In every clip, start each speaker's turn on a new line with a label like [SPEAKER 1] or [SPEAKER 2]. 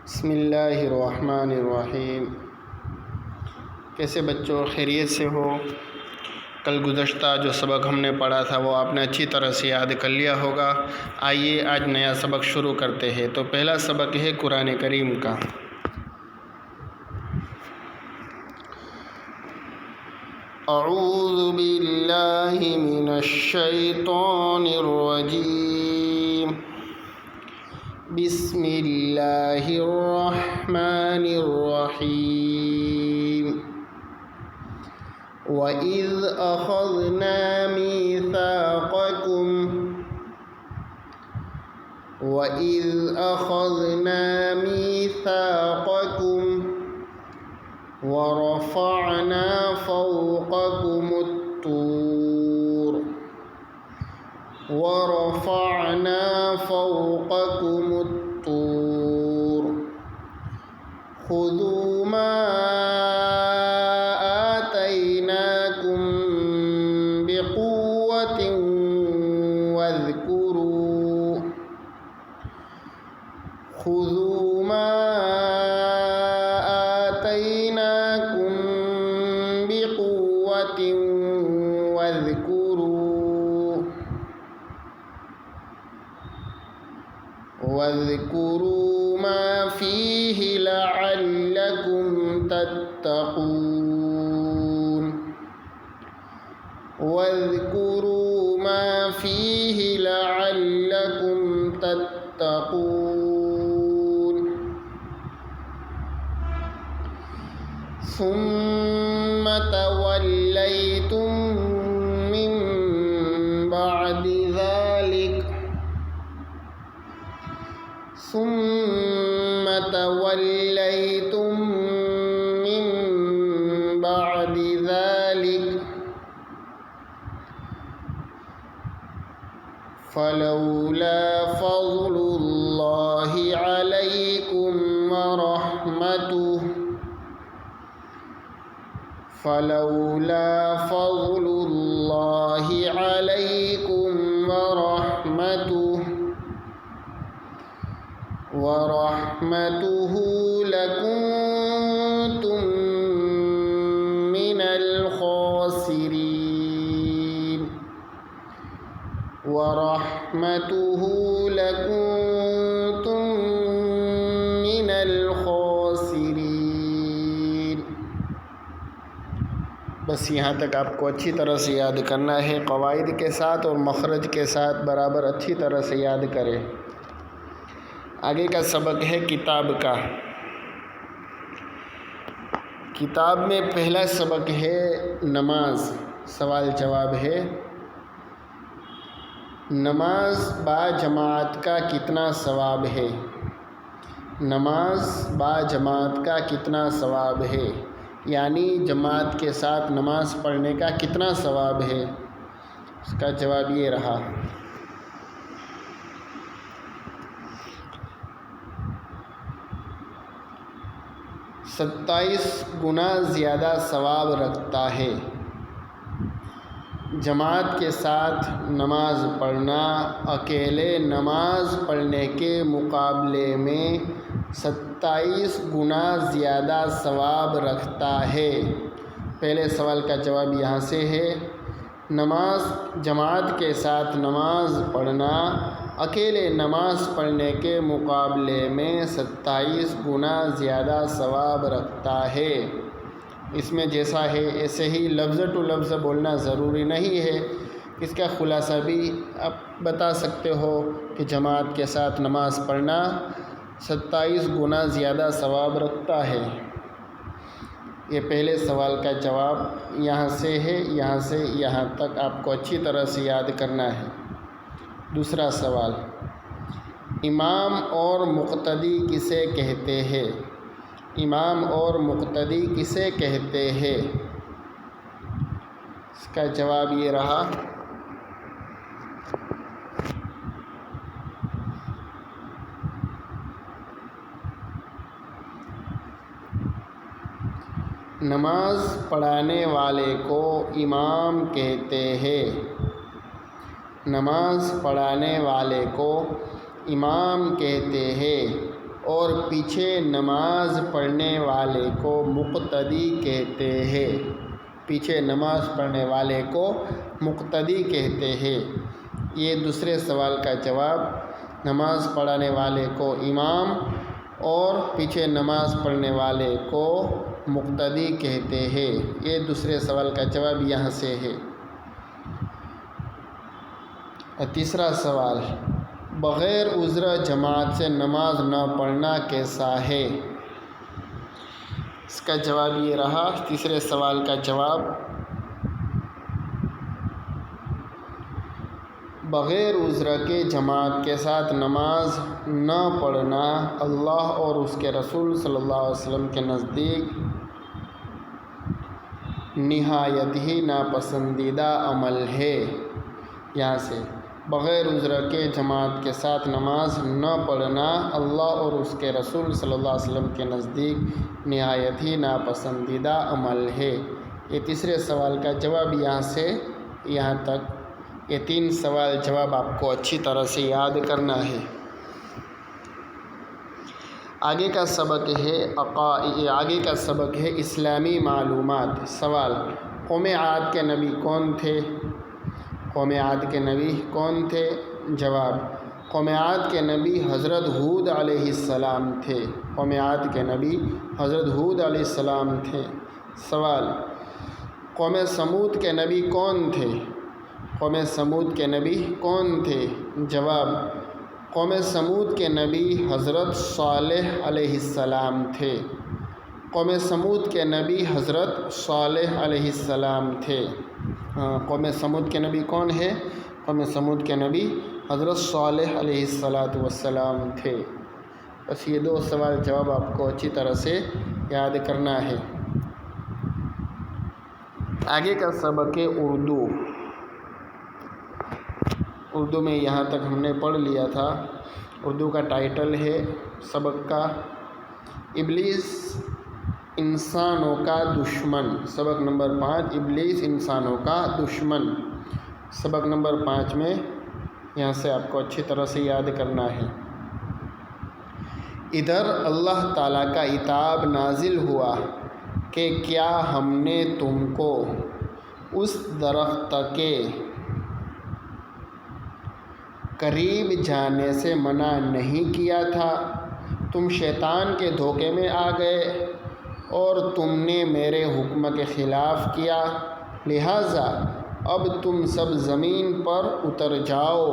[SPEAKER 1] بسم اللہ الرحمن الرحیم۔ کیسے بچوں، خیریت سے ہو؟ کل گزشتہ جو سبق ہم نے پڑھا تھا وہ آپ نے اچھی طرح سے یاد کر لیا ہوگا۔ آئیے آج نیا سبق شروع کرتے ہیں۔ تو پہلا سبق ہے قرآن کریم کا۔ اعوذ باللہ من الشیطان الرجیم، بسم اللہ الرحمن الرحیم۔ وَإِذْ أَخَذْنَا مِيثَاقَكُمْ وَرَفَعْنَا فَوْقَكُمُ الطُّورَ خُذُوا مَا آتَيْنَاكُمْ بِقُوَّةٍ واذكروا ما فيه لعلكم تتقون۔ ثم توليتم من بعد ذلك فلولا فضل الله عليكم ورحمته لكنتم من الخاسرين۔ بس یہاں تک آپ کو اچھی طرح سے یاد کرنا ہے، قواعد کے ساتھ اور مخرج کے ساتھ برابر اچھی طرح سے یاد کریں۔ آگے کا سبق ہے کتاب کا۔ کتاب میں پہلا سبق ہے نماز۔ سوال جواب ہے، نماز با جماعت کا کتنا ثواب ہے؟ نماز با جماعت کا کتنا ثواب ہے، یعنی جماعت کے ساتھ نماز پڑھنے کا کتنا ثواب ہے؟ اس کا جواب یہ رہا، 27 گنا زیادہ ثواب رکھتا ہے۔ جماعت کے ساتھ نماز پڑھنا اکیلے نماز پڑھنے کے مقابلے میں 27 گنا زیادہ ثواب رکھتا ہے۔ پہلے سوال کا جواب یہاں سے ہے، جماعت کے ساتھ نماز پڑھنا اکیلے نماز پڑھنے کے مقابلے میں 27 گنا زیادہ ثواب رکھتا ہے۔ اس میں جیسا ہے ایسے ہی لفظ ٹو لفظ بولنا ضروری نہیں ہے۔ اس کا خلاصہ بھی آپ بتا سکتے ہو کہ جماعت کے ساتھ نماز پڑھنا 27 گنا زیادہ ثواب رکھتا ہے۔ یہ پہلے سوال کا جواب یہاں سے ہے، یہاں سے یہاں تک آپ کو اچھی طرح سے یاد کرنا ہے۔ دوسرا سوال، امام اور مقتدی کسے کہتے ہیں؟ امام اور مقتدی کسے کہتے ہیں؟ اس کا جواب یہ رہا، نماز پڑھانے والے کو امام کہتے ہیں۔ نماز پڑھانے والے کو امام کہتے ہیں۔ اور پیچھے نماز پڑھنے والے کو مقتدی کہتے ہیں۔ پیچھے نماز پڑھنے والے کو مقتدی کہتے ہیں۔ یہ دوسرے سوال کا جواب، نماز پڑھانے والے کو امام اور پیچھے نماز پڑھنے والے کو مقتدی کہتے ہیں۔ یہ دوسرے سوال کا جواب یہاں سے ہے۔ تیسرا سوال، بغیر عذر جماعت سے نماز نہ پڑھنا کیسا ہے؟ اس کا جواب یہ رہا، تیسرے سوال کا جواب، بغیر عذر کے جماعت کے ساتھ نماز نہ پڑھنا اللہ اور اس کے رسول صلی اللہ علیہ وسلم کے نزدیک نہایت ہی ناپسندیدہ عمل ہے۔ یہاں سے بغیر عذر کے جماعت کے ساتھ نماز نہ پڑھنا اللہ اور اس کے رسول صلی اللہ علیہ وسلم کے نزدیک نہایت ہی ناپسندیدہ عمل ہے۔ یہ تیسرے سوال کا جواب یہاں سے یہاں تک، یہ 3 سوال جواب آپ کو اچھی طرح سے یاد کرنا ہے۔ آگے کا سبق ہے اسلامی معلومات۔ سوال، قوم عاد کے نبی کون تھے؟ قوم عاد کے نبی کون تھے؟ جواب، قوم عاد کے نبی حضرت ہود علیہ السلام تھے۔ قوم عاد کے نبی حضرت ہود علیہ السلام تھے۔ سوال، قوم سمود کے نبی کون تھے؟ قوم سمود کے نبی کون تھے؟ جواب، قوم سمود کے نبی حضرت صالح علیہ السلام تھے۔ قوم سمود کے نبی حضرت صالح علیہ السلام تھے۔ قوم سمود کے نبی کون ہے؟ قوم سمود کے نبی حضرت صالح علیہ السلام تھے۔ بس یہ 2 سوال جواب آپ کو اچھی طرح سے یاد کرنا ہے۔ آگے کا سبق ہے اردو۔ اردو میں یہاں تک ہم نے پڑھ لیا تھا۔ اردو کا ٹائٹل ہے سبق کا، ابلیس انسانوں کا دشمن۔ سبق نمبر 5، ابلیس انسانوں کا دشمن۔ سبق نمبر 5 میں یہاں سے آپ کو اچھی طرح سے یاد کرنا ہے۔ ادھر اللہ تعالیٰ کا عتاب نازل ہوا کہ کیا ہم نے تم کو اس درخت کے قریب جانے سے منع نہیں کیا تھا؟ تم شیطان کے دھوکے میں آ گئے اور تم نے میرے حکم کے خلاف کیا، لہٰذا اب تم سب زمین پر اتر جاؤ۔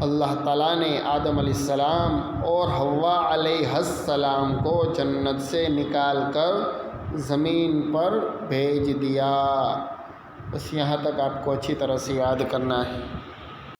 [SPEAKER 1] اللہ تعالیٰ نے آدم علیہ السلام اور حوا علیہ السلام کو جنت سے نکال کر زمین پر بھیج دیا۔ بس یہاں تک آپ کو اچھی طرح سے یاد کرنا ہے۔